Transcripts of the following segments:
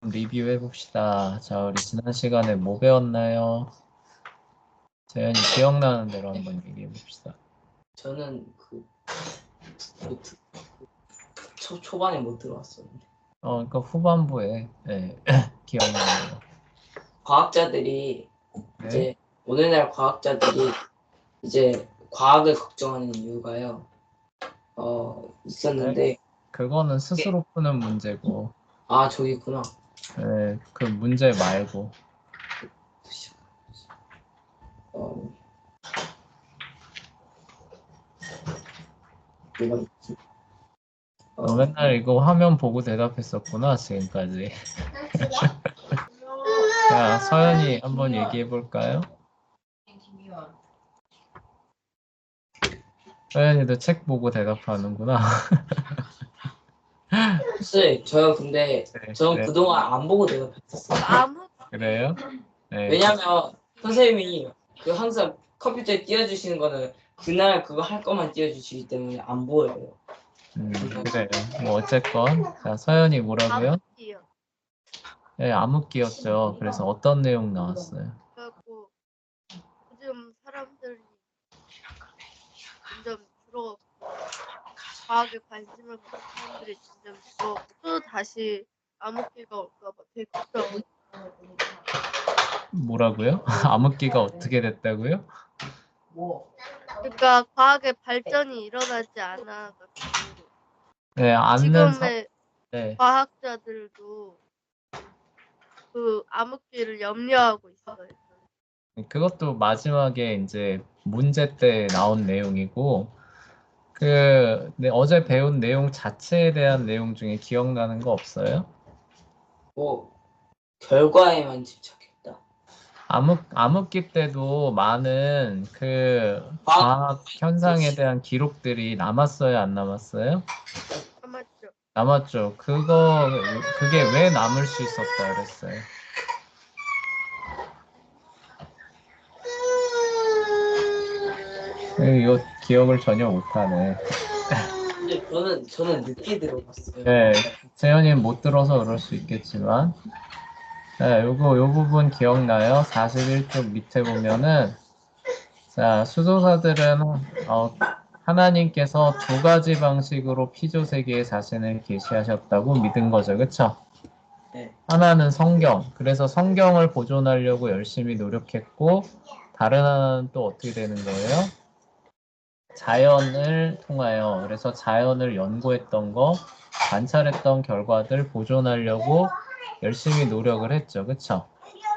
리뷰해 봅시다. 자, 우리 지난 시간에 뭐 배웠나요? 재현이 기억나는 대로 한번 얘기해 봅시다. 저는 초반에 못 들어왔었는데. 그러니까 후반부에 기억나는 거. 과학자들이 네. 이제 오늘날 과학자들이 이제 과학을 걱정하는 이유가요. 있었는데 그거는 스스로 푸는 문제고, 저기 있구나. 그 문제 말고. 뭐가 있지? 너 맨날 이거 화면 보고 대답했었구나, 지금까지. 자, 서연이 한번 얘기해 볼까요? 서연이도 책 보고 대답하는구나. 저요 근데 저는 네. 그동안 안 보고 대답했었어요. 그래요? 네. 왜냐면 선생님이 항상 컴퓨터에 띄워주시는 거는 그날 그거 할 것만 띄워주시기 때문에 안 보여요. 그래요. 뭐 어쨌건 자, 서연이 뭐라고요? 암흑기요. 네, 암흑기였죠. 그래서 어떤 내용 나왔어요? 그래갖고 요즘 사람들이 점점 줄어가고 과학에 관심을 갖는 사람들이 점점 줄어가고 또 다시 암흑기가 올까봐 되게 걱정하고 뭐라고요? 암흑기가 어떻게 됐다고요? 그러니까 과학의 발전이 일어나지 않아가지고 네, 않는 지금의 네. 과학자들도 그 암흑기를 염려하고 있어요. 그것도 마지막에 이제 문제 때 나온 내용이고 네, 어제 배운 내용 자체에 대한 내용 중에 기억나는 거 없어요? 결과에만 집착했다. 암흑기 때도 많은 과학 현상에 대한 기록들이 남았어요, 안 남았어요? 맞죠? 남았죠. 그게 왜 남을 수 있었다 그랬어요? 이거 기억을 전혀 못하네. 근데 저는 늦게 들어봤어요. 네, 재현이는 못 들어서 그럴 수 있겠지만, 네, 요 부분 기억나요? 41쪽 밑에 보면은, 자, 수도사들은, 하나님께서 두 가지 방식으로 피조 세계에 자신을 계시하셨다고 믿은 거죠. 그쵸? 네. 하나는 성경. 그래서 성경을 보존하려고 열심히 노력했고, 다른 하나는 또 어떻게 되는 거예요? 자연을 통하여, 그래서 자연을 연구했던 거, 관찰했던 결과들 보존하려고 열심히 노력을 했죠. 그쵸?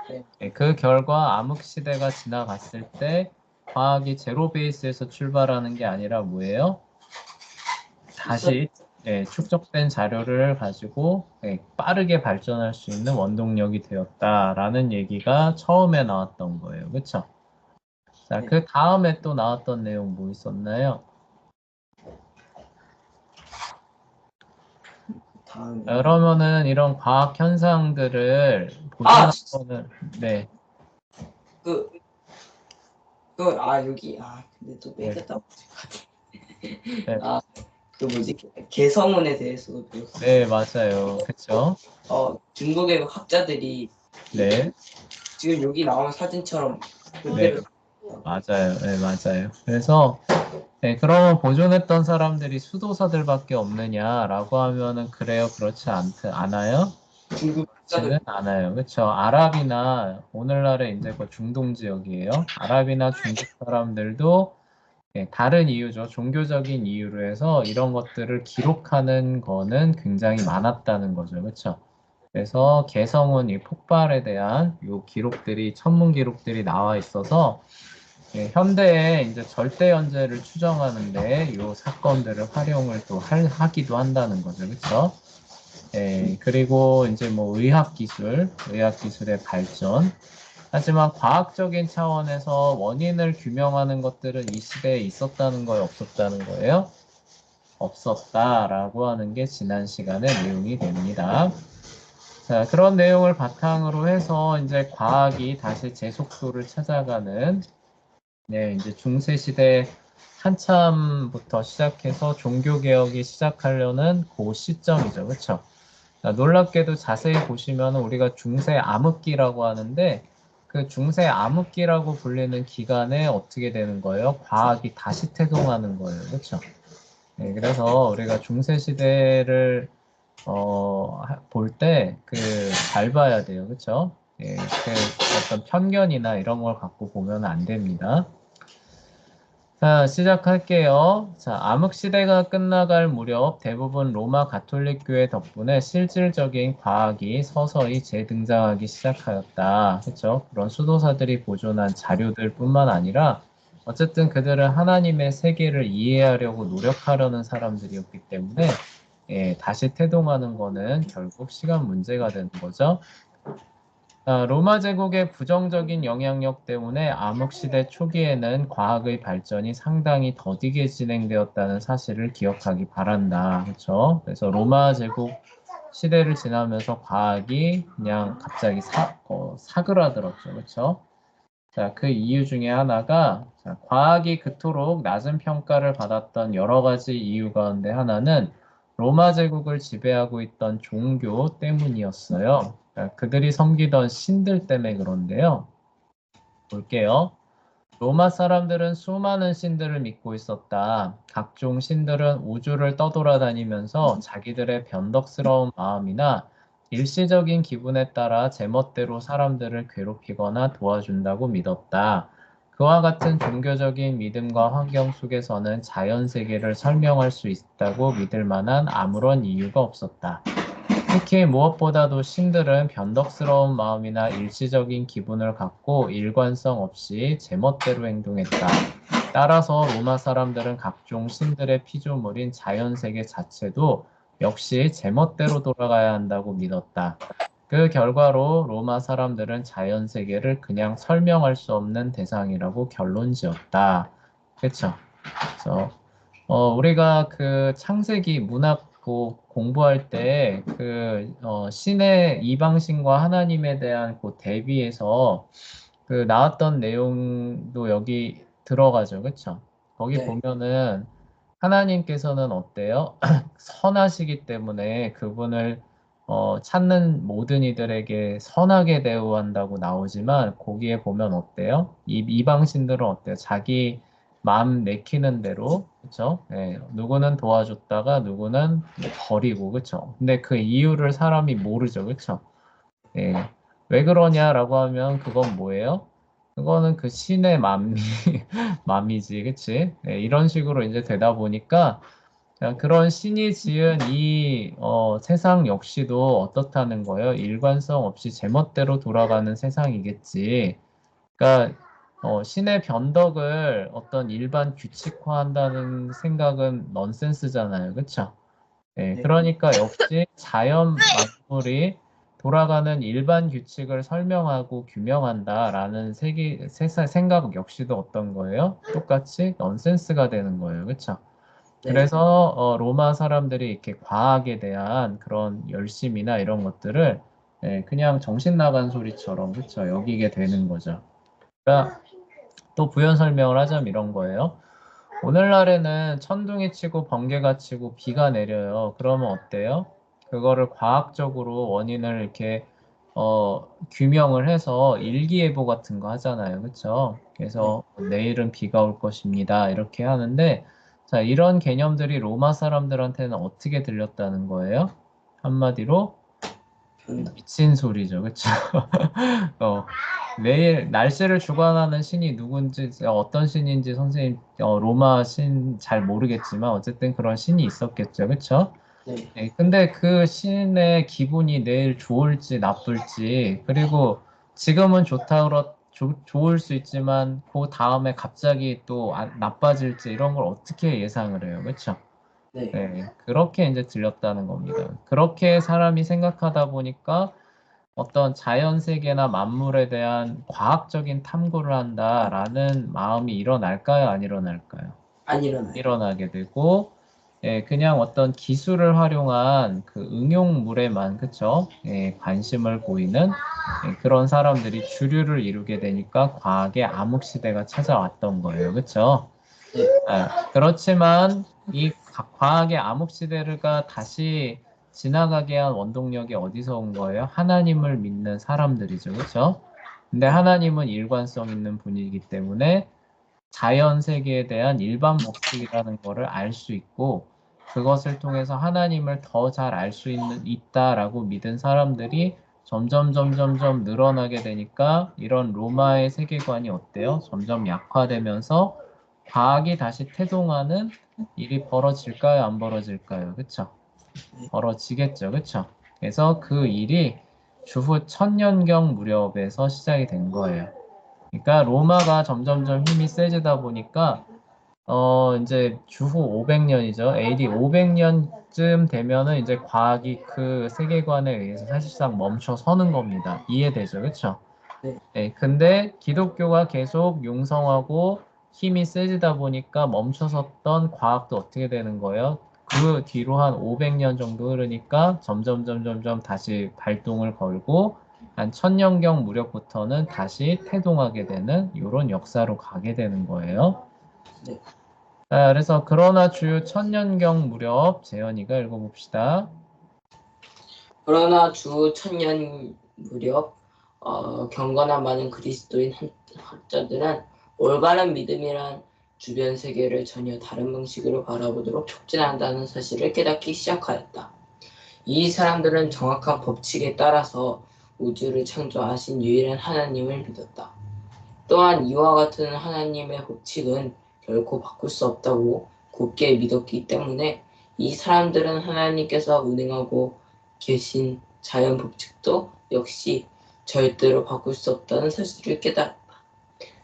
네, 그 결과 암흑 시대가 지나갔을 때 과학이 제로 베이스에서 출발하는 게 아니라 뭐예요? 다시 축적된 자료를 가지고 빠르게 발전할 수 있는 원동력이 되었다라는 얘기가 처음에 나왔던 거예요. 그쵸? 자, 그 다음에 또 나왔던 내용 뭐 있었나요? 그러면은 이런 과학 현상들을 보존하는 거는 네. 여기 근데 또 빼겠다고. 네. 개성운에 대해서도 배웠어요. 네, 맞아요. 그쵸? 중국의 학자들이 네. 지금 여기 나온 사진처럼 네. 맞아요. 네, 맞아요. 그래서 그러면 보존했던 사람들이 수도사들밖에 없느냐라고 하면은 그래요, 그렇지 않아요? 그렇지는 않아요. 그렇죠? 아랍이나 오늘날의 이제 그 중동 지역이에요. 아랍이나 중국 사람들도 다른 이유죠. 종교적인 이유로 해서 이런 것들을 기록하는 거는 굉장히 많았다는 거죠. 그렇죠? 그래서 개성운 이 폭발에 대한 요 기록들이 천문 기록들이 나와 있어서 현대에 이제 절대 연재를 추정하는데 요 사건들을 활용을 또 하기도 한다는 거죠. 그렇죠? 그리고 이제 뭐 의학 기술의 발전. 하지만 과학적인 차원에서 원인을 규명하는 것들은 이 시대에 있었다는 거예요, 없었다는 거예요? 없었다라고 하는 게 지난 시간의 내용이 됩니다. 자, 그런 내용을 바탕으로 해서 이제 과학이 다시 제 속도를 찾아가는 이제 중세 시대 한참부터 시작해서 종교 개혁이 시작하려는 그 시점이죠. 그렇죠? 자, 놀랍게도 자세히 보시면 우리가 중세 암흑기라고 하는데 그 중세 암흑기라고 불리는 기간에 어떻게 되는 거예요? 과학이 다시 태동하는 거예요. 그렇죠? 네, 그래서 우리가 중세 시대를 볼 때 그 잘 봐야 돼요. 그렇죠? 예, 그 어떤 편견이나 이런 걸 갖고 보면 안 됩니다. 자, 시작할게요. 자, 암흑시대가 끝나갈 무렵 대부분 로마 가톨릭 교회 덕분에 실질적인 과학이 서서히 재등장하기 시작하였다. 그렇죠? 그런 수도사들이 보존한 자료들 뿐만 아니라 어쨌든 그들은 하나님의 세계를 이해하려고 노력하려는 사람들이었기 때문에 예, 다시 태동하는 거는 결국 시간 문제가 되는 거죠. 로마 제국의 부정적인 영향력 때문에 암흑시대 초기에는 과학의 발전이 상당히 더디게 진행되었다는 사실을 기억하기 바란다. 그렇죠? 그래서 로마 제국 시대를 지나면서 과학이 그냥 갑자기 사그라들었죠. 그렇죠? 자, 그 이유 중에 하나가 과학이 그토록 낮은 평가를 받았던 여러 가지 이유 가운데 하나는 로마 제국을 지배하고 있던 종교 때문이었어요. 그들이 섬기던 신들 때문에 그런데요. 볼게요. 로마 사람들은 수많은 신들을 믿고 있었다. 각종 신들은 우주를 떠돌아다니면서 자기들의 변덕스러운 마음이나 일시적인 기분에 따라 제멋대로 사람들을 괴롭히거나 도와준다고 믿었다. 그와 같은 종교적인 믿음과 환경 속에서는 자연 세계를 설명할 수 있다고 믿을 만한 아무런 이유가 없었다. 특히 무엇보다도 신들은 변덕스러운 마음이나 일시적인 기분을 갖고 일관성 없이 제멋대로 행동했다. 따라서 로마 사람들은 각종 신들의 피조물인 자연세계 자체도 역시 제멋대로 돌아가야 한다고 믿었다. 그 결과로 로마 사람들은 자연세계를 그냥 설명할 수 없는 대상이라고 결론 지었다. 그쵸? 그래서 우리가 그 창세기 문학 공부할 때 그 신의 이방신과 하나님에 대한 그 대비해서 그 나왔던 내용도 여기 들어가죠. 그쵸? 거기 네. 보면은 하나님께서는 어때요? 선하시기 때문에 그분을 찾는 모든 이들에게 선하게 대우한다고 나오지만 거기에 보면 어때요? 이방신들은 어때요? 자기 마음 내키는 대로 그쵸? 예, 누구는 도와줬다가 누구는 버리고 그쵸? 근데 그 이유를 사람이 모르죠. 그쵸? 예. 왜 그러냐라고 하면 그건 뭐예요? 그거는 그 신의 맘이지, 그치? 예, 이런 식으로 이제 되다 보니까 그런 신이 지은 이 세상 역시도 어떻다는 거예요? 일관성 없이 제멋대로 돌아가는 세상이겠지. 그러니까 신의 변덕을 어떤 일반 규칙화한다는 생각은 넌센스잖아요. 그쵸? 예, 네. 그러니까 역시 자연 만물이 돌아가는 일반 규칙을 설명하고 규명한다라는 생각 역시도 어떤 거예요? 똑같이 넌센스가 되는 거예요. 그쵸? 네. 그래서 로마 사람들이 이렇게 과학에 대한 그런 열심이나 이런 것들을 예, 그냥 정신 나간 소리처럼 그쵸? 여기게 되는 거죠. 그러니까 또 부연 설명을 하자면 이런 거예요. 오늘날에는 천둥이 치고 번개가 치고 비가 내려요. 그러면 어때요? 그거를 과학적으로 원인을 이렇게 규명을 해서 일기예보 같은 거 하잖아요. 그렇죠? 그래서 내일은 비가 올 것입니다. 이렇게 하는데 자, 이런 개념들이 로마 사람들한테는 어떻게 들렸다는 거예요? 한마디로 미친 소리죠. 그렇죠? 내일 날씨를 주관하는 신이 누군지 어떤 신인지 선생님 로마 신 잘 모르겠지만 어쨌든 그런 신이 있었겠죠. 그렇죠? 네. 네, 근데 그 신의 기분이 내일 좋을지 나쁠지 그리고 지금은 좋을 수 있지만 그 다음에 갑자기 또 나빠질지 이런 걸 어떻게 예상을 해요. 그렇죠? 네. 네, 그렇게 이제 들렸다는 겁니다. 그렇게 사람이 생각하다 보니까 어떤 자연 세계나 만물에 대한 과학적인 탐구를 한다라는 마음이 일어날까요? 안 일어날까요? 안 일어나요. 일어나게 되고, 예, 그냥 어떤 기술을 활용한 그 응용물에만, 그쵸? 예, 관심을 보이는 예, 그런 사람들이 주류를 이루게 되니까 과학의 암흑시대가 찾아왔던 거예요. 그쵸? 그렇지만 이 과학의 암흑시대가 다시 지나가게 한 원동력이 어디서 온 거예요? 하나님을 믿는 사람들이죠. 그렇죠? 근데 하나님은 일관성 있는 분이기 때문에 자연 세계에 대한 일반 법칙이라는 거를 알 수 있고 그것을 통해서 하나님을 더 잘 알 수 있다라고 믿은 사람들이 점점 늘어나게 되니까 이런 로마의 세계관이 어때요? 점점 약화되면서 과학이 다시 태동하는 일이 벌어질까요? 안 벌어질까요? 그쵸? 벌어지겠죠. 그쵸? 그래서 그 일이 주후 천년경 무렵에서 시작이 된 거예요. 그러니까 로마가 점점점 힘이 세지다 보니까 이제 주후 500년이죠. AD 500년쯤 되면은 이제 과학이 그 세계관에 의해서 사실상 멈춰 서는 겁니다. 이해되죠? 그렇죠? 네. 네, 근데 기독교가 계속 융성하고 힘이 세지다 보니까 멈춰섰던 과학도 어떻게 되는 거예요? 그 뒤로 한 500년 정도 흐르니까 점점 다시 발동을 걸고 한 천년경 무렵부터는 다시 태동하게 되는 이런 역사로 가게 되는 거예요. 네. 자, 그래서 그러나 주요 천년경 무렵 재현이가 읽어봅시다. 그러나 주 천년 무렵 경건한 많은 그리스도인 학자들은 올바른 믿음이란 주변 세계를 전혀 다른 방식으로 바라보도록 촉진한다는 사실을 깨닫기 시작하였다. 이 사람들은 정확한 법칙에 따라서 우주를 창조하신 유일한 하나님을 믿었다. 또한 이와 같은 하나님의 법칙은 결코 바꿀 수 없다고 굳게 믿었기 때문에 이 사람들은 하나님께서 운행하고 계신 자연 법칙도 역시 절대로 바꿀 수 없다는 사실을 깨달았다.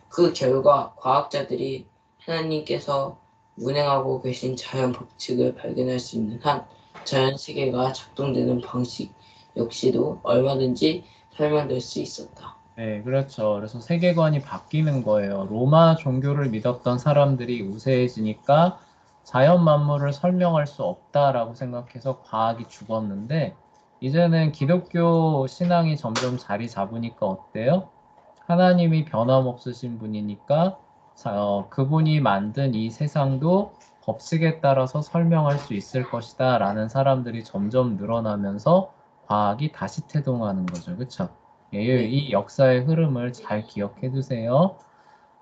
그 결과 과학자들이 하나님께서 운행하고 계신 자연 법칙을 발견할 수 있는 한 자연 세계가 작동되는 방식 역시도 얼마든지 설명될 수 있었다. 네, 그렇죠. 그래서 세계관이 바뀌는 거예요. 로마 종교를 믿었던 사람들이 우세해지니까 자연 만물을 설명할 수 없다라고 생각해서 과학이 죽었는데 이제는 기독교 신앙이 점점 자리 잡으니까 어때요? 하나님이 변함없으신 분이니까 그분이 만든 이 세상도 법칙에 따라서 설명할 수 있을 것이다 라는 사람들이 점점 늘어나면서 과학이 다시 태동하는 거죠. 그쵸? 네. 이 역사의 흐름을 잘 기억해 두세요.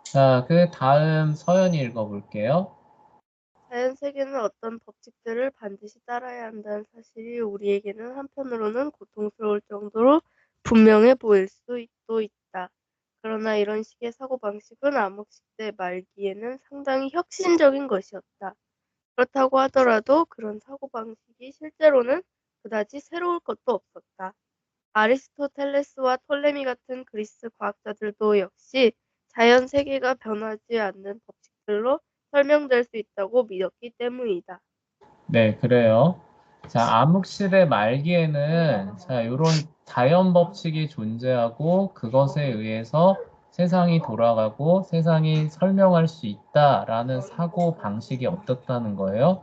자, 그 다음 서연이 읽어볼게요. 자연 세계는 어떤 법칙들을 반드시 따라야 한다는 사실이 우리에게는 한편으로는 고통스러울 정도로 분명해 보일 수도 있다. 그러나 이런 식의 사고방식은 암흑시대 말기에는 상당히 혁신적인 것이었다. 그렇다고 하더라도 그런 사고방식이 실제로는 그다지 새로울 것도 없었다. 아리스토텔레스와 톨레미 같은 그리스 과학자들도 역시 자연 세계가 변하지 않는 법칙들로 설명될 수 있다고 믿었기 때문이다. 네, 그래요. 자, 암흑시대 말기에는 자, 이런 자연 법칙이 존재하고 그것에 의해서 세상이 돌아가고 세상이 설명할 수 있다라는 사고 방식이 어떻다는 거예요?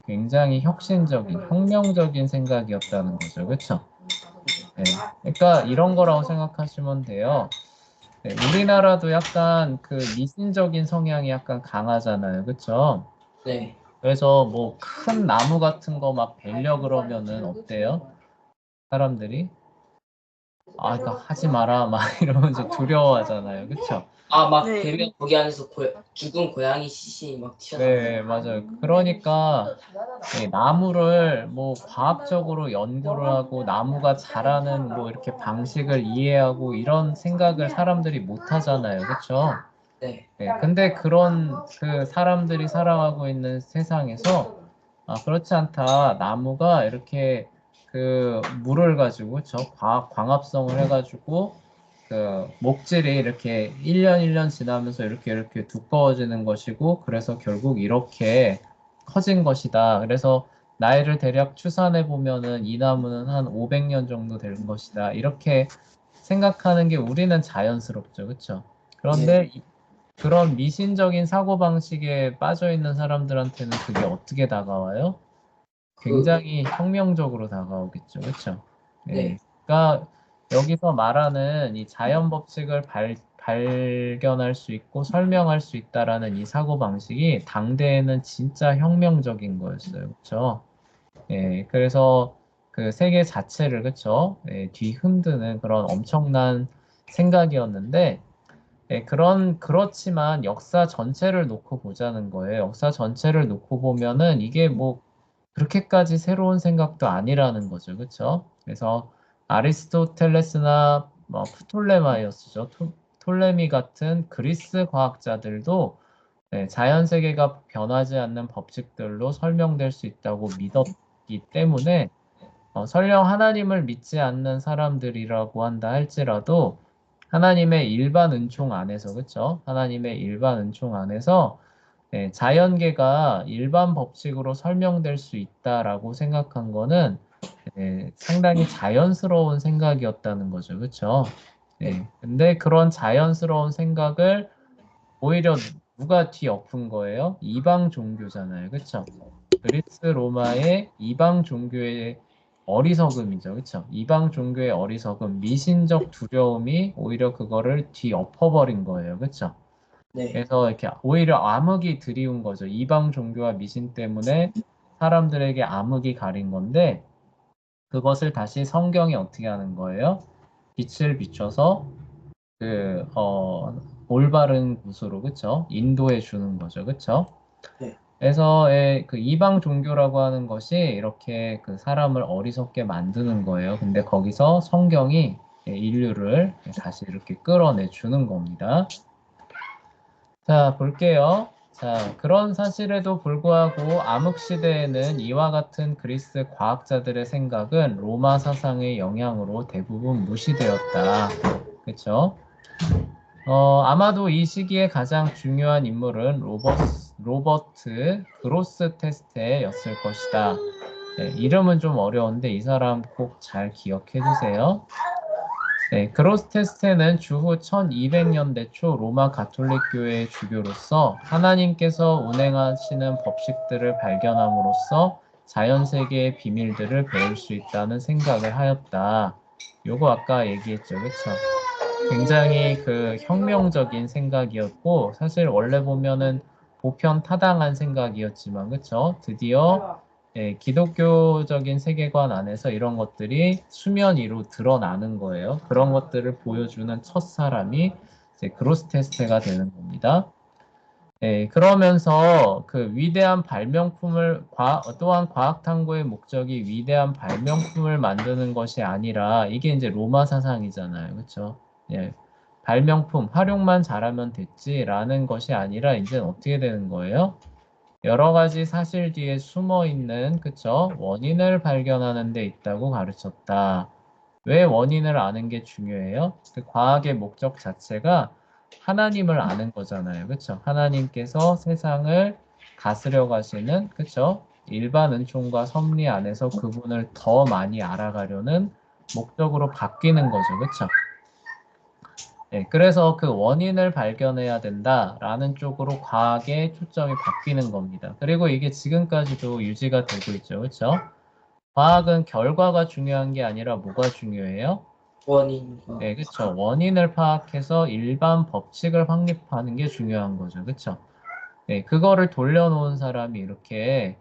굉장히 혁신적인, 혁명적인 생각이었다는 거죠. 그렇죠? 네. 그러니까 이런 거라고 생각하시면 돼요. 네, 우리나라도 약간 그 미신적인 성향이 약간 강하잖아요. 그렇죠? 네. 그래서 뭐 큰 나무 같은 거 막 베려 그러면은 어때요? 사람들이 이거 하지 마라 막 이러면서 두려워하잖아요. 그쵸? 막 네. 되면 거기 안에서 죽은 고양이 시신이 막 네, 튀어나와요. 맞아요. 그러니까 나무를 뭐 과학적으로 연구를 하고 나무가 자라는 뭐 이렇게 방식을 이해하고 이런 생각을 사람들이 못 하잖아요. 그쵸? 네. 네, 근데 그런 그 사람들이 살아가고 있는 세상에서 그렇지 않다. 나무가 이렇게 그 물을 가지고 광합성을 해가지고 그 목질이 이렇게 1년 지나면서 이렇게 두꺼워지는 것이고 그래서 결국 이렇게 커진 것이다. 그래서 나이를 대략 추산해 보면은 이 나무는 한 500년 정도 될 것이다. 이렇게 생각하는 게 우리는 자연스럽죠. 그렇죠? 그런데 그런 미신적인 사고방식에 빠져 있는 사람들한테는 그게 어떻게 다가와요? 굉장히 혁명적으로 다가오겠죠. 그렇죠? 네. 그러니까 여기서 말하는 이 자연 법칙을 발견할 수 있고 설명할 수 있다라는 이 사고방식이 당대에는 진짜 혁명적인 거였어요. 그렇죠? 그래서 그 세계 자체를 그쵸? 예, 뒤흔드는 그런 엄청난 생각이었는데 그렇지만 역사 전체를 놓고 보자는 거예요. 역사 전체를 놓고 보면은 이게 뭐 그렇게까지 새로운 생각도 아니라는 거죠. 그쵸? 그래서 아리스토텔레스나 뭐 프톨레마이오스죠. 톨레미 같은 그리스 과학자들도 자연 세계가 변하지 않는 법칙들로 설명될 수 있다고 믿었기 때문에 설령 하나님을 믿지 않는 사람들이라고 한다 할지라도 하나님의 일반 은총 안에서 그쵸? 하나님의 일반 은총 안에서 자연계가 일반 법칙으로 설명될 수 있다라고 생각한 거는 상당히 자연스러운 생각이었다는 거죠. 그쵸? 근데 그런 자연스러운 생각을 오히려 누가 뒤엎은 거예요? 이방 종교잖아요. 그쵸? 그리스 로마의 이방 종교의 어리석음이죠. 그쵸? 이방 종교의 어리석음, 미신적 두려움이 오히려 그거를 뒤엎어버린 거예요. 그쵸? 네. 그래서 이렇게 오히려 암흑이 드리운 거죠. 이방 종교와 미신 때문에 사람들에게 암흑이 가린 건데 그것을 다시 성경이 어떻게 하는 거예요? 빛을 비춰서 그 올바른 곳으로 그쵸? 인도해 주는 거죠. 그쵸? 네. 그래서 그 이방 종교라고 하는 것이 이렇게 그 사람을 어리석게 만드는 거예요. 근데 거기서 성경이 인류를 다시 이렇게 끌어내 주는 겁니다. 자, 볼게요. 자, 그런 사실에도 불구하고 암흑시대에는 이와 같은 그리스 과학자들의 생각은 로마 사상의 영향으로 대부분 무시되었다. 그쵸? 아마도 이 시기에 가장 중요한 인물은 로버트 그로스테스테였을 것이다. 네, 이름은 좀 어려운데 이 사람 꼭 잘 기억해 주세요. 네, 그로스테스테는 주후 1200년대 초 로마 가톨릭 교회의 주교로서 하나님께서 운행하시는 법칙들을 발견함으로써 자연 세계의 비밀들을 배울 수 있다는 생각을 하였다. 요거 아까 얘기했죠, 그쵸? 굉장히 그 혁명적인 생각이었고 사실 원래 보면은 보편타당한 생각이었지만 그쵸? 드디어 기독교적인 세계관 안에서 이런 것들이 수면 위로 드러나는 거예요. 그런 것들을 보여주는 첫 사람이 이제 그로스테스테가 되는 겁니다. 그러면서 그 위대한 발명품을 또한 과학 탐구의 목적이 위대한 발명품을 만드는 것이 아니라 이게 이제 로마 사상이잖아요. 그렇죠? 예. 발명품 활용만 잘하면 됐지라는 것이 아니라 이제 어떻게 되는 거예요? 여러 가지 사실 뒤에 숨어 있는 그쵸? 원인을 발견하는 데 있다고 가르쳤다. 왜 원인을 아는 게 중요해요? 그 과학의 목적 자체가 하나님을 아는 거잖아요. 그쵸? 하나님께서 세상을 다스려 가시는, 그쵸? 일반 은총과 섭리 안에서 그분을 더 많이 알아가려는 목적으로 바뀌는 거죠. 그쵸? 그래서 그 원인을 발견해야 된다라는 쪽으로 과학의 초점이 바뀌는 겁니다. 그리고 이게 지금까지도 유지가 되고 있죠. 그쵸? 과학은 결과가 중요한 게 아니라 뭐가 중요해요? 원인과 네, 그쵸. 원인을 파악해서 일반 법칙을 확립하는 게 중요한 거죠. 그쵸. 네, 그거를 돌려놓은 사람이 이렇게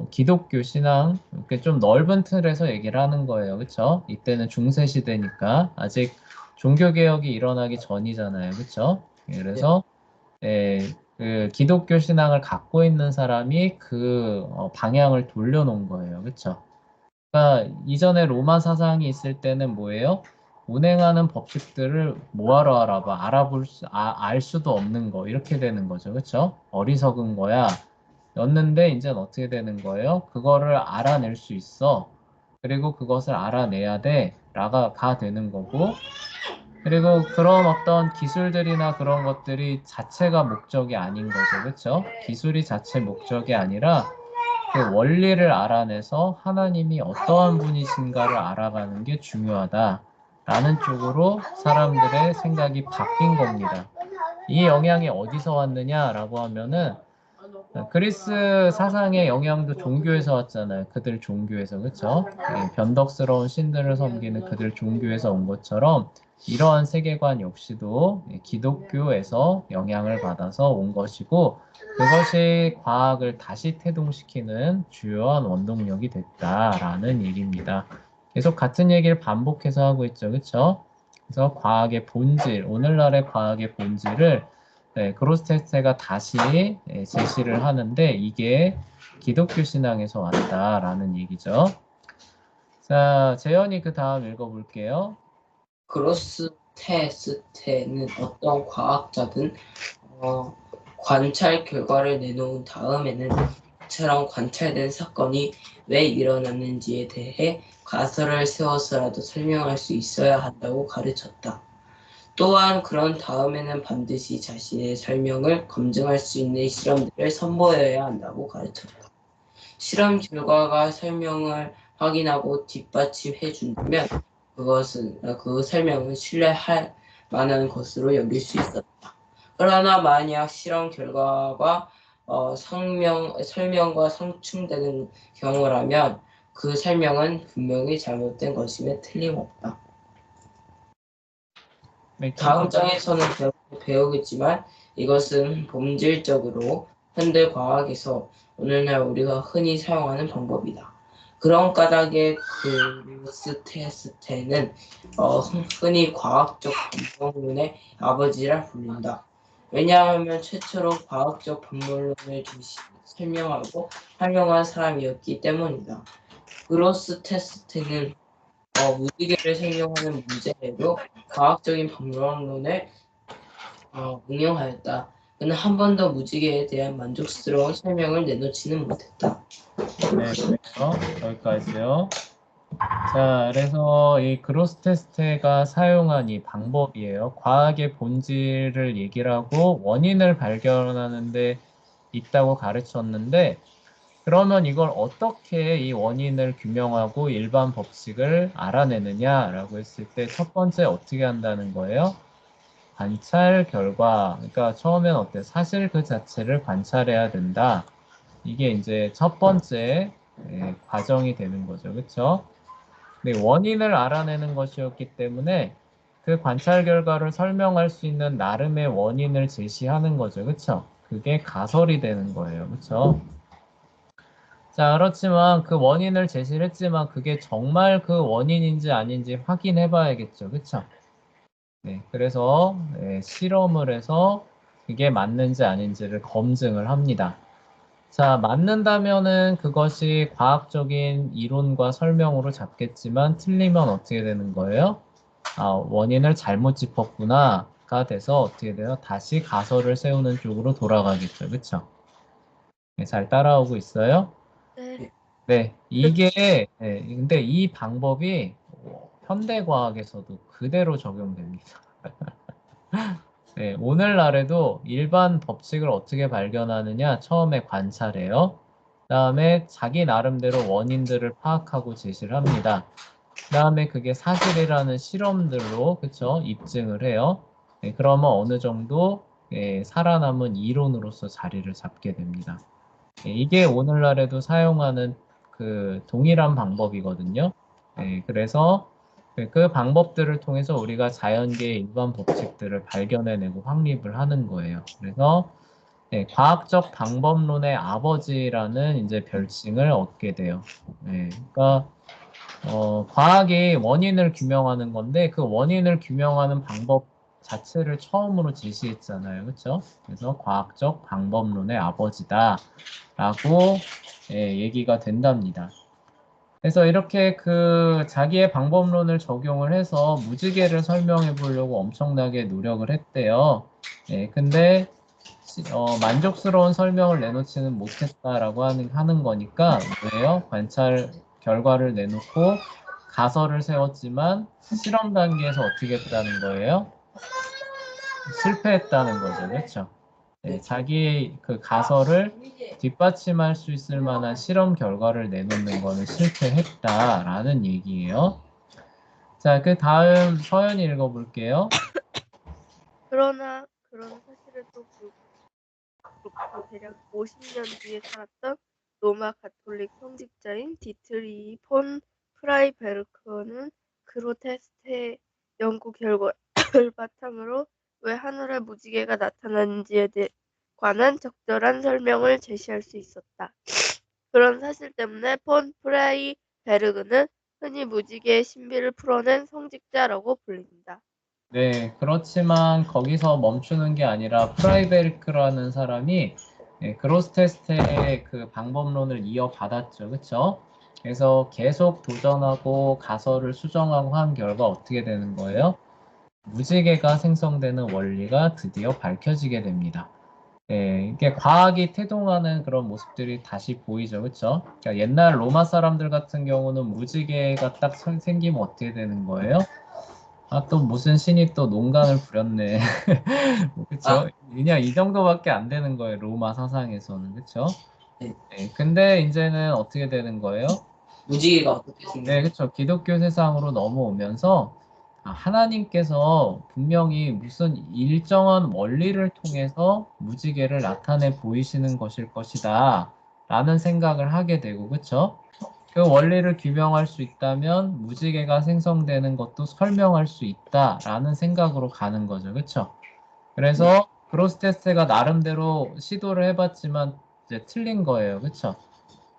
기독교 신앙, 이렇게 좀 넓은 틀에서 얘기를 하는 거예요. 그쵸. 이때는 중세 시대니까 아직 종교개혁이 일어나기 전이잖아요. 그쵸. 그래서, 그 기독교 신앙을 갖고 있는 사람이 그 방향을 돌려놓은 거예요. 그쵸. 그러니까 이전에 로마 사상이 있을 때는 뭐예요? 운행하는 법칙들을 뭐하러 알아봐? 알 수도 없는 거 이렇게 되는 거죠, 그렇죠? 어리석은 거야. 였는데 이제는 어떻게 되는 거예요? 그거를 알아낼 수 있어. 그리고 그것을 알아내야 돼. 가 되는 거고. 그리고 그런 어떤 기술들이나 그런 것들이 자체가 목적이 아닌 거죠, 그렇죠? 기술이 자체 목적이 아니라 그 원리를 알아내서 하나님이 어떠한 분이신가를 알아가는 게 중요하다라는 쪽으로 사람들의 생각이 바뀐 겁니다. 이 영향이 어디서 왔느냐라고 하면은 그리스 사상의 영향도 종교에서 왔잖아요. 그들 종교에서, 그쵸? 변덕스러운 신들을 섬기는 그들 종교에서 온 것처럼 이러한 세계관 역시도 기독교에서 영향을 받아서 온 것이고 그것이 과학을 다시 태동시키는 주요한 원동력이 됐다라는 얘기입니다. 계속 같은 얘기를 반복해서 하고 있죠. 그쵸? 그래서 과학의 본질, 오늘날의 과학의 본질을 그로스테스가 다시 제시를 하는데 이게 기독교 신앙에서 왔다라는 얘기죠. 자, 재현이 그 다음 읽어볼게요. 그로스테스테는 어떤 과학자든 관찰 결과를 내놓은 다음에는 이처럼 관찰된 사건이 왜 일어났는지에 대해 가설을 세워서라도 설명할 수 있어야 한다고 가르쳤다. 또한 그런 다음에는 반드시 자신의 설명을 검증할 수 있는 실험들을 선보여야 한다고 가르쳤다. 실험 결과가 설명을 확인하고 뒷받침해 준다면 그 설명은 신뢰할 만한 것으로 여길 수 있었다. 그러나 만약 실험 결과가 설명과 상충되는 경우라면 그 설명은 분명히 잘못된 것임에 틀림없다. 다음 장에서는 배우겠지만 이것은 본질적으로 현대 과학에서 오늘날 우리가 흔히 사용하는 방법이다. 그런 까닭에 그로스테스테는 흔히 과학적 방법론의 아버지라 불린다. 왜냐하면 최초로 과학적 방법론을 설명하고 활용한 사람이었기 때문이다. 그로스테스테는 무지개를 설명하는 문제에도 과학적인 방법론을 응용하였다. 그는 한 번도 무지개에 대한 만족스러운 설명을 내놓지는 못했다. 네, 그래요. 여기까지요. 자, 그래서 이 그로스 테스트가 사용한 이 방법이에요. 과학의 본질을 얘기를 하고 원인을 발견하는데 있다고 가르쳤는데 그러면 이걸 어떻게 이 원인을 규명하고 일반 법칙을 알아내느냐라고 했을 때 첫 번째 어떻게 한다는 거예요? 관찰 결과. 그러니까 처음엔 어때? 사실 그 자체를 관찰해야 된다. 이게 이제 첫 번째 과정이 되는 거죠. 그렇죠? 네, 원인을 알아내는 것이었기 때문에 그 관찰 결과를 설명할 수 있는 나름의 원인을 제시하는 거죠. 그렇죠? 그게 가설이 되는 거예요. 그렇죠? 자, 그렇지만 그 원인을 제시를 했지만 그게 정말 그 원인인지 아닌지 확인해 봐야겠죠. 그쵸? 네, 그래서 실험을 해서 그게 맞는지 아닌지를 검증을 합니다. 자, 맞는다면은 그것이 과학적인 이론과 설명으로 잡겠지만 틀리면 어떻게 되는 거예요? 아, 원인을 잘못 짚었구나가 돼서 어떻게 돼요? 다시 가설을 세우는 쪽으로 돌아가겠죠. 그쵸? 네, 잘 따라오고 있어요? 네. 네, 이게, 근데 이 방법이 현대과학에서도 그대로 적용됩니다. 네, 오늘날에도 일반 법칙을 어떻게 발견하느냐, 처음에 관찰해요. 다음에 자기 나름대로 원인들을 파악하고 제시를 합니다. 다음에 그게 사실이라는 실험들로, 그쵸, 입증을 해요. 네, 그러면 어느 정도 살아남은 이론으로서 자리를 잡게 됩니다. 이게 오늘날에도 사용하는 그 동일한 방법이거든요. 그래서 그 방법들을 통해서 우리가 자연계의 일반 법칙들을 발견해내고 확립을 하는 거예요. 그래서 과학적 방법론의 아버지라는 이제 별칭을 얻게 돼요. 그러니까 과학이 원인을 규명하는 건데 그 원인을 규명하는 방법 자체를 처음으로 제시했잖아요. 그렇죠? 그래서 과학적 방법론의 아버지다. 라고 얘기가 된답니다. 그래서 이렇게 그 자기의 방법론을 적용을 해서 무지개를 설명해 보려고 엄청나게 노력을 했대요. 근데 만족스러운 설명을 내놓지는 못했다라고 하는 거니까 뭐예요? 관찰 결과를 내놓고 가설을 세웠지만 실험 단계에서 어떻게 했다는 거예요? 실패했다는 거죠. 그렇죠? 자기 그 가설을 뒷받침할 수 있을 만한 실험 결과를 내놓는 거는 실패했다라는 얘기예요. 자, 그 다음 서연이 읽어볼게요. 그러나 그런 사실에도 때로부터 대략 50년 뒤에 살았던 로마 가톨릭 성직자인 디트리 폰 프라이베르크는 그로테스테의 연구 결과를 바탕으로 왜 하늘에 무지개가 나타나는지에 관한 적절한 설명을 제시할 수 있었다. 그런 사실 때문에 폰 프라이베르크는 흔히 무지개의 신비를 풀어낸 성직자라고 불린다. 네, 그렇지만 거기서 멈추는 게 아니라 프라이베르크라는 사람이 그로스테스테의 그 방법론을 이어받았죠. 그쵸? 그래서 계속 도전하고 가설을 수정하고 한 결과 어떻게 되는 거예요? 무지개가 생성되는 원리가 드디어 밝혀지게 됩니다. 네, 이게 과학이 태동하는 그런 모습들이 다시 보이죠. 그쵸? 그러니까 옛날 로마 사람들 같은 경우는 무지개가 딱 생기면 어떻게 되는 거예요? 아, 또 무슨 신이 또 농간을 부렸네. 아, 그쵸? 그냥 이 정도밖에 안 되는 거예요. 로마 사상에서는. 그쵸? 네. 네, 근데 이제는 어떻게 되는 거예요? 무지개가 어떻게 네, 생겨요? 그쵸. 기독교 세상으로 넘어오면서 하나님께서 분명히 무슨 일정한 원리를 통해서 무지개를 나타내 보이시는 것일 것이다. 라는 생각을 하게 되고, 그쵸? 그 원리를 규명할 수 있다면 무지개가 생성되는 것도 설명할 수 있다라는 생각으로 가는 거죠. 그쵸? 그래서 그로스테스가 나름대로 시도를 해봤지만 이제 틀린 거예요. 그쵸?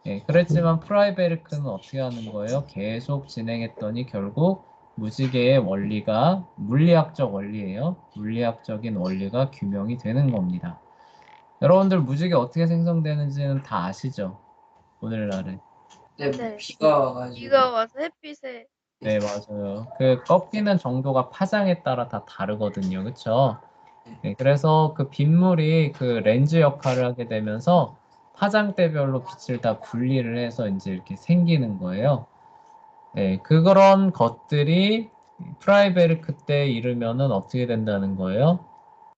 예, 그랬지만 프라이베르크는 어떻게 하는 거예요? 계속 진행했더니 결국 무지개의 원리가 물리학적 원리예요. 물리학적인 원리가 규명이 되는 겁니다. 여러분들 무지개 어떻게 생성되는지는 다 아시죠? 오늘날은. 네, 네. 비가 와가지고. 비가 와서 햇빛에 네, 맞아요. 그 꺾이는 정도가 파장에 따라 다 다르거든요. 그쵸? 네, 그래서 그 빗물이 그 렌즈 역할을 하게 되면서 파장대별로 빛을 다 분리를 해서 이제 이렇게 생기는 거예요. 네, 그런 것들이 프라이베르크 때 이르면은 어떻게 된다는 거예요?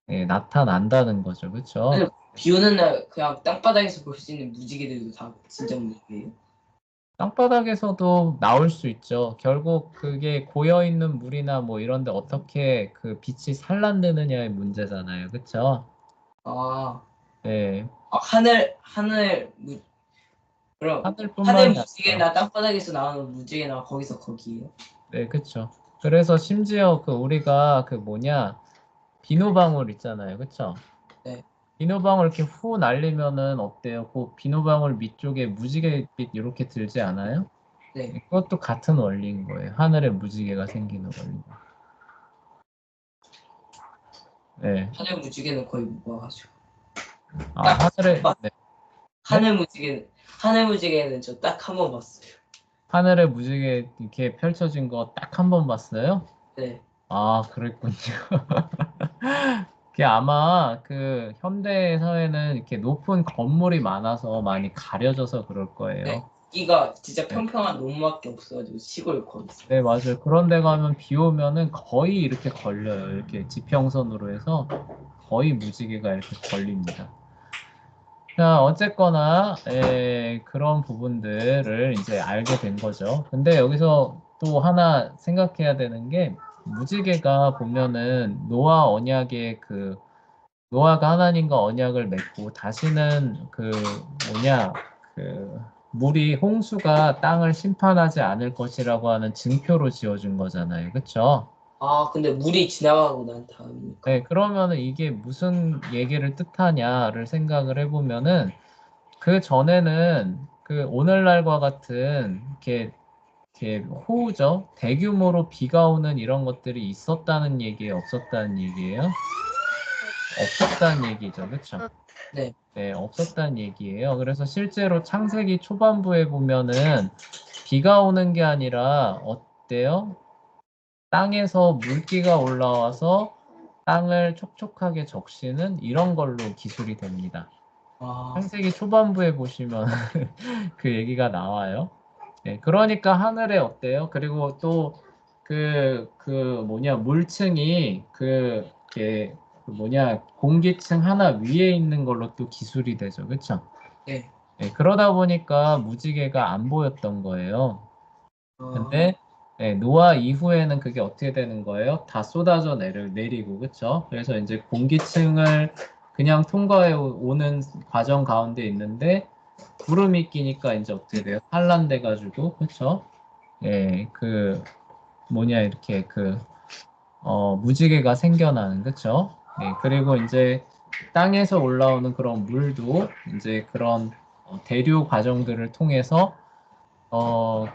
네, 나타난다는 거죠. 그쵸? 근데 비 오는 날 그냥 땅바닥에서 볼 수 있는 무지개들도 다 진짜 무지개예요? 땅바닥에서도 나올 수 있죠. 결국 그게 고여있는 물이나 뭐 이런데 어떻게 그 빛이 산란되느냐의 문제잖아요. 그쵸? 아, 네. 그럼 하늘 하늘뿐만이 아니라. 무지개나 땅바닥에서 나오는 무지개나 거기서 거기예요? 네, 그쵸. 그래서 심지어 그 우리가 그 뭐냐, 비누방울 있잖아요. 그쵸? 네. 비누방울 이렇게 후 날리면은 어때요? 그 비누방울 밑쪽에 무지개빛 이렇게 들지 않아요? 네. 그것도 같은 원리인 거예요. 하늘에 무지개가 생기는 원리. 네. 하늘 무지개는 거의 못 봐가지고. 아, 딱 하늘에, 네. 네? 하늘 무지개는 저 딱 한 번 봤어요. 하늘에 무지개 이렇게 펼쳐진 거 딱 한 번 봤어요? 네. 아, 그랬군요. 그게 아마 그 현대 사회는 이렇게 높은 건물이 많아서 많이 가려져서 그럴 네. 거예요. 여기가 진짜 네, 평평한 논밖에 없어가지고 시골 거기 있어요. 네, 맞아요. 그런 데 가면 비 오면은 거의 이렇게 걸려요. 이렇게 지평선으로 해서 거의 무지개가 이렇게 걸립니다. 자, 어쨌거나, 그런 부분들을 이제 알게 된 거죠. 근데 여기서 또 하나 생각해야 되는 게, 무지개가 보면은 노아 언약의 노아가 하나님과 언약을 맺고 다시는 그 물이 홍수가 땅을 심판하지 않을 것이라고 하는 증표로 지어준 거잖아요. 그쵸? 아, 근데 물이 지나가고 난 다음이니까. 네, 그러면은 이게 무슨 얘기를 뜻하냐를 생각을 해보면은 그 전에는 그 오늘날과 같은 이렇게 호우죠. 대규모로 비가 오는 이런 것들이 있었다는 얘기예요, 없었다는 얘기예요? 없었다는 얘기죠, 그렇죠? 네. 네, 없었다는 얘기예요. 그래서 실제로 창세기 초반부에 보면은 비가 오는 게 아니라 어때요? 땅에서 물기가 올라와서 땅을 촉촉하게 적시는 이런 걸로 기술이 됩니다. 아, 창세기 초반부에 보시면 그 얘기가 나와요. 네, 그러니까 하늘에 어때요? 그리고 또 물층이 공기층 하나 위에 있는 걸로 또 기술이 되죠. 그쵸? 네. 네, 그러다 보니까 무지개가 안 보였던 거예요. 아, 근데 노아 이후에는 그게 어떻게 되는 거예요? 다 쏟아져 내리고, 그쵸? 그래서 이제 공기층을 그냥 통과해 오는 과정 가운데 있는데 구름이 끼니까 이제 어떻게 돼요? 산란돼 가지고 그쵸? 예, 그 뭐냐 이렇게 그 무지개가 생겨나는 그쵸? 예, 그리고 이제 땅에서 올라오는 그런 물도 이제 그런 대류 과정들을 통해서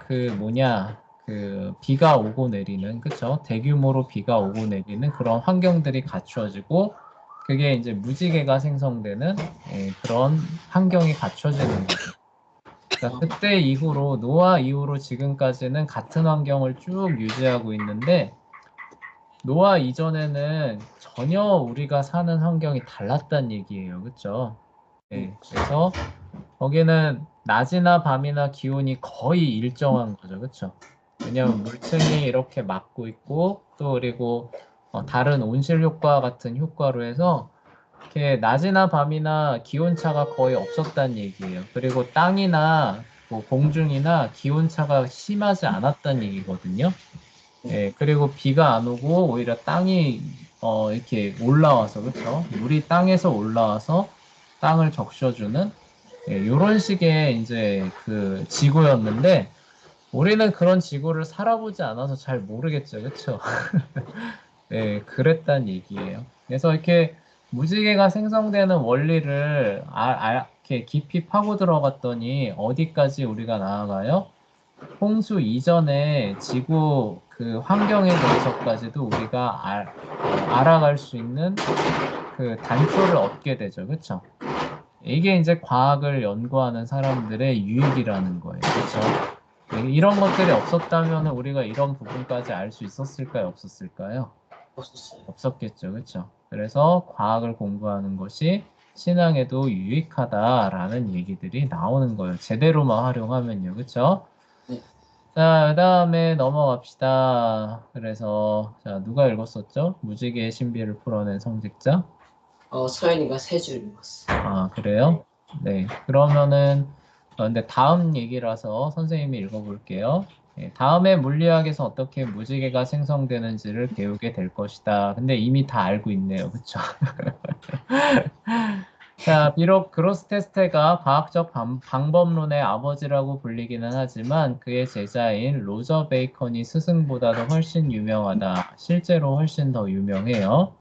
그 뭐냐 그 비가 오고 내리는 그쵸? 대규모로 비가 오고 내리는 그런 환경들이 갖추어지고 그게 이제 무지개가 생성되는 그런 환경이 갖춰지는 거죠. 그러니까 그때 이후로 노아 이후로 지금까지는 같은 환경을 쭉 유지하고 있는데 노아 이전에는 전혀 우리가 사는 환경이 달랐단 얘기예요. 그렇죠? 네, 그래서 거기는 낮이나 밤이나 기온이 거의 일정한 거죠. 그렇죠? 왜냐하면 물층이 이렇게 막고 있고 또 그리고 다른 온실 효과 같은 효과로 해서 이렇게 낮이나 밤이나 기온차가 거의 없었단 얘기예요. 그리고 땅이나 뭐 공중이나 기온차가 심하지 않았단 얘기거든요. 예, 그리고 비가 안 오고 오히려 땅이 이렇게 올라와서 그렇죠? 물이 땅에서 올라와서 땅을 적셔주는 이런 식의 이제 그 지구였는데 우리는 그런 지구를 살아보지 않아서 잘 모르겠죠, 그렇죠? 네, 그랬단 얘기예요. 그래서 이렇게 무지개가 생성되는 원리를 이렇게 깊이 파고 들어갔더니 어디까지 우리가 나아가요? 홍수 이전에 지구 그 환경에 대해서까지도 우리가 알아갈 수 있는 그 단초를 얻게 되죠. 그렇죠? 이게 이제 과학을 연구하는 사람들의 유익이라는 거예요. 그렇죠? 이런 것들이 없었다면 우리가 이런 부분까지 알 수 있었을까요? 없었을까요? 없었어요. 없었겠죠. 그렇죠? 그래서 과학을 공부하는 것이 신앙에도 유익하다라는 얘기들이 나오는 거예요. 제대로만 활용하면요. 그렇죠? 네. 자, 그 다음에 넘어갑시다. 그래서, 자, 누가 읽었었죠? 무지개의 신비를 풀어낸 성직자? 서연이가 세 줄 읽었어요. 아, 그래요? 네. 그러면은, 근데 다음 얘기라서 선생님이 읽어볼게요. 네, 다음에 물리학에서 어떻게 무지개가 생성되는지를 배우게 될 것이다. 근데 이미 다 알고 있네요. 그쵸? 자, 비록 그로스테스테가 과학적 방법론의 아버지라고 불리기는 하지만 그의 제자인 로저 베이컨이 스승보다도 훨씬 유명하다. 실제로 훨씬 더 유명해요.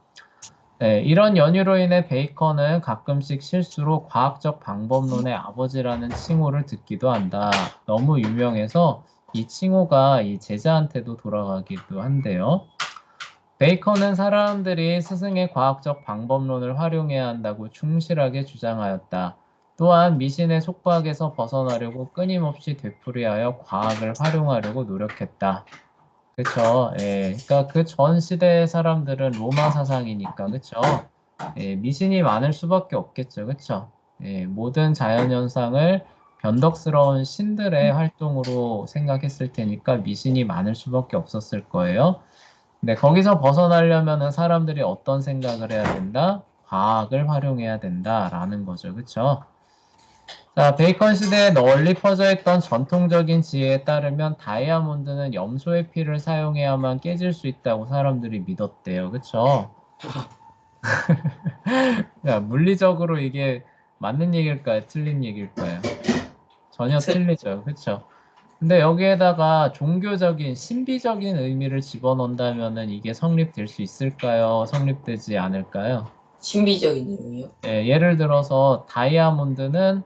네, 이런 연유로 인해 베이컨은 가끔씩 실수로 과학적 방법론의 아버지라는 칭호를 듣기도 한다. 너무 유명해서 이 칭호가 이 제자한테도 돌아가기도 한데요. 베이컨은 사람들이 스승의 과학적 방법론을 활용해야 한다고 충실하게 주장하였다. 또한 미신의 속박에서 벗어나려고 끊임없이 되풀이하여 과학을 활용하려고 노력했다. 그쵸? 예. 그러니까 그 전 시대의 사람들은 로마 사상이니까, 그쵸? 예, 미신이 많을 수밖에 없겠죠. 그쵸? 예, 모든 자연현상을 변덕스러운 신들의 활동으로 생각했을 테니까 미신이 많을 수밖에 없었을 거예요. 근데 거기서 벗어나려면 사람들이 어떤 생각을 해야 된다? 과학을 활용해야 된다라는 거죠. 그쵸? 자, 베이컨 시대에 널리 퍼져 있던 전통적인 지혜에 따르면 다이아몬드는 염소의 피를 사용해야만 깨질 수 있다고 사람들이 믿었대요. 그쵸? 야, 물리적으로 이게 맞는 얘기일까요? 틀린 얘기일까요? 전혀 틀리죠. 그쵸? 근데 여기에다가 종교적인, 신비적인 의미를 집어넣는다면은 이게 성립될 수 있을까요? 성립되지 않을까요? 신비적인 내용이요? 예, 예를 들어서 다이아몬드는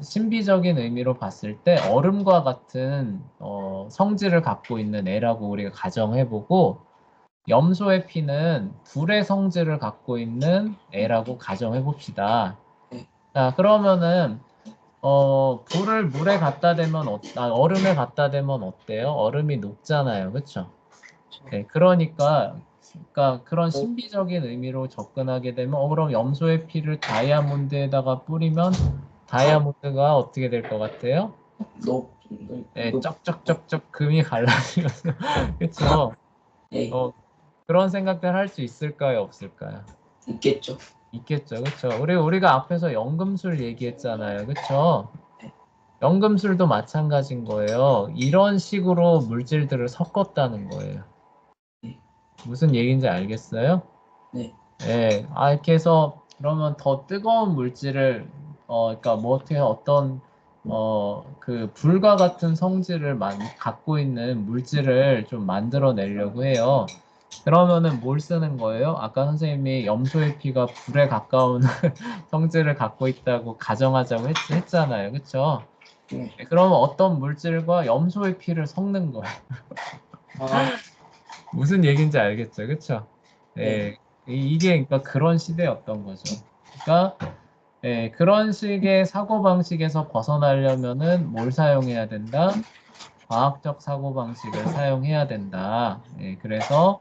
신비적인 의미로 봤을 때 얼음과 같은 성질을 갖고 있는 애라고 우리가 가정해보고 염소의 피는 불의 성질을 갖고 있는 애라고 가정해봅시다. 네. 자, 그러면은 불을 물에 갖다 대면 얼음에 갖다 대면 어때요? 얼음이 녹잖아요. 그쵸? 네, 그러니까 그런 신비적인 의미로 접근하게 되면 그럼 염소의 피를 다이아몬드에다가 뿌리면 다이아몬드가 어떻게 될 것 같아요? 높, 네, 높, 쩍쩍쩍쩍 금이 갈라지면서 그쵸? 네, 그런 생각들 할 수 있을까요? 없을까요? 있겠죠. 있겠죠. 그쵸? 우리가 앞에서 연금술 얘기했잖아요. 그쵸? 연금술도 마찬가지인 거예요. 이런 식으로 물질들을 섞었다는 거예요. 네. 무슨 얘기인지 알겠어요? 네. 예, 이렇게 해서 그러면 더 뜨거운 물질을 그러니까 뭐 어떻게 어떤 그 불과 같은 성질을 갖고 있는 물질을 좀 만들어내려고 해요. 그러면은 뭘 쓰는 거예요? 아까 선생님이 염소의 피가 불에 가까운 성질을 갖고 있다고 가정하자고 했잖아요. 그쵸? 네. 그러면 어떤 물질과 염소의 피를 섞는 거예요. 아, 무슨 얘기인지 알겠죠? 그쵸? 네. 이게 그러니까 그런 시대였던 거죠. 그러니까 그런 식의 사고방식에서 벗어나려면은 뭘 사용해야 된다? 과학적 사고방식을 사용해야 된다. 그래서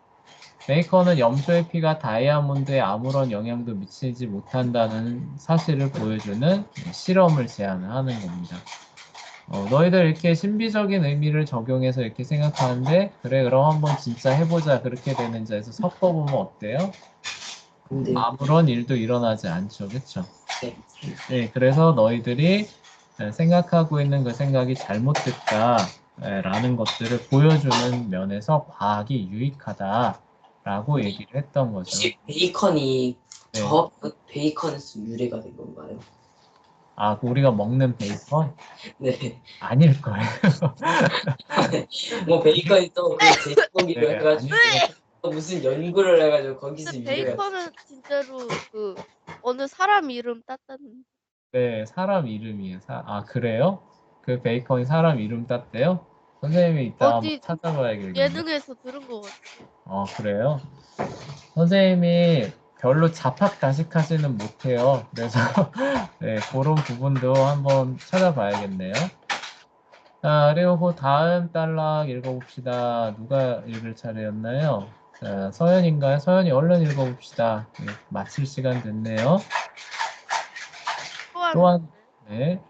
베이컨은 염소의 피가 다이아몬드에 아무런 영향도 미치지 못한다는 사실을 보여주는 실험을 제안을 하는 겁니다. 너희들 이렇게 신비적인 의미를 적용해서 이렇게 생각하는데, 그래, 그럼 한번 진짜 해보자. 그렇게 되는지 해서 섞어보면 어때요? 근데 아무런 일도 일어나지 않죠. 그쵸? 네. 네, 그래서 너희들이 생각하고 있는 그 생각이 잘못됐다라는 것들을 보여주는 면에서 과학이 유익하다라고 얘기를 했던 거죠. 혹시 베이컨이 네. 베이컨에서 유래가 된 건가요? 아, 우리가 먹는 베이컨? 네. 아닐 거예요. 뭐 베이컨이 또 그 돼지고기로 네, 해가지고 또 무슨 연구를 해가지고 거기서 근데 유래가 베이컨은 진짜로 그 어느 사람 이름 땄다는. 네, 사람 이름이에요. 아, 그래요? 그 베이컨이 사람 이름 땄대요? 선생님이 이따 한번 어디 찾아봐야겠는데. 예능에서 들은 것 같아. 그래요? 선생님이 별로 자팍다식하지는 못해요. 그래서 네, 그런 부분도 한번 찾아봐야겠네요. 자, 그리고 그 다음 단락 읽어봅시다. 누가 읽을 차례였나요? 자, 서연인가요? 서연이 얼른 읽어봅시다. 마칠 시간 됐네요. 또한, 네,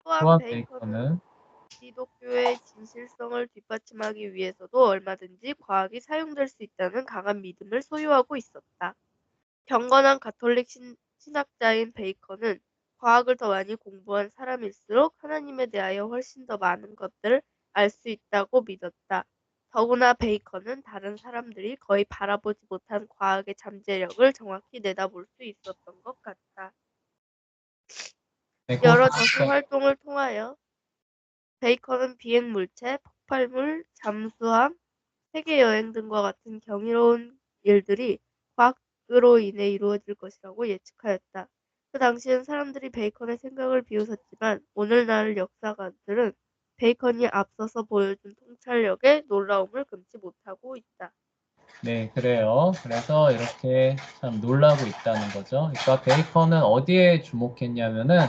또한 또한 베이컨은 베이컨은 기독교의 진실성을 뒷받침하기 위해서도 얼마든지 과학이 사용될 수 있다는 강한 믿음을 소유하고 있었다. 경건한 가톨릭 신학자인 베이컨은 과학을 더 많이 공부한 사람일수록 하나님에 대하여 훨씬 더 많은 것들을 알 수 있다고 믿었다. 더구나 베이컨은 다른 사람들이 거의 바라보지 못한 과학의 잠재력을 정확히 내다볼 수 있었던 것 같다. 네, 여러 저수 활동을 통하여 베이컨은 비행물체, 폭발물, 잠수함, 세계여행 등과 같은 경이로운 일들이 과학으로 인해 이루어질 것이라고 예측하였다. 그 당시엔 사람들이 베이컨의 생각을 비웃었지만 오늘날 역사가들은 베이컨이 앞서서 보여준 통찰력에 놀라움을 금치 못하고 있다. 네, 그래요. 그래서 이렇게 참 놀라고 있다는 거죠. 그러니까 베이컨은 어디에 주목했냐면은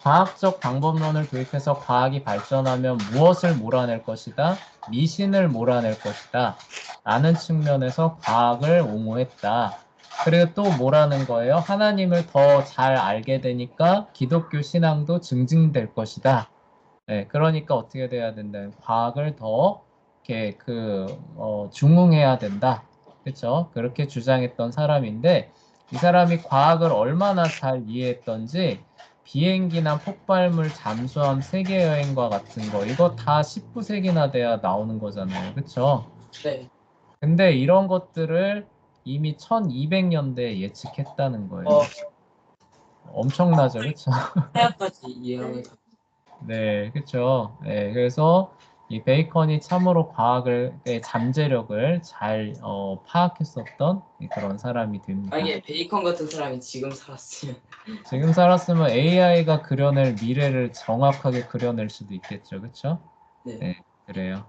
과학적 방법론을 도입해서 과학이 발전하면 무엇을 몰아낼 것이다? 미신을 몰아낼 것이다. 라는 측면에서 과학을 옹호했다. 그리고 또 뭐라는 거예요? 하나님을 더 잘 알게 되니까 기독교 신앙도 증진될 것이다. 네, 그러니까 어떻게 돼야 된다? 과학을 더 이렇게 중흥해야 된다. 그렇죠? 그렇게 주장했던 사람인데 이 사람이 과학을 얼마나 잘 이해했던지 비행기나 폭발물, 잠수함, 세계 여행과 같은 거 이거 다 19세기나 돼야 나오는 거잖아요. 그렇죠? 네. 근데 이런 것들을 이미 1200년대에 예측했다는 거예요. 엄청나죠, 그렇죠? 하야까지 이해하게 다. 네, 그렇죠. 네, 그래서 이 베이컨이 참으로 과학의 잠재력을 잘 파악했었던 그런 사람이 됩니다. 만약에 베이컨 같은 사람이 지금 살았으면 지금 살았으면 AI가 그려낼 미래를 정확하게 그려낼 수도 있겠죠, 그렇죠? 네. 네, 그래요.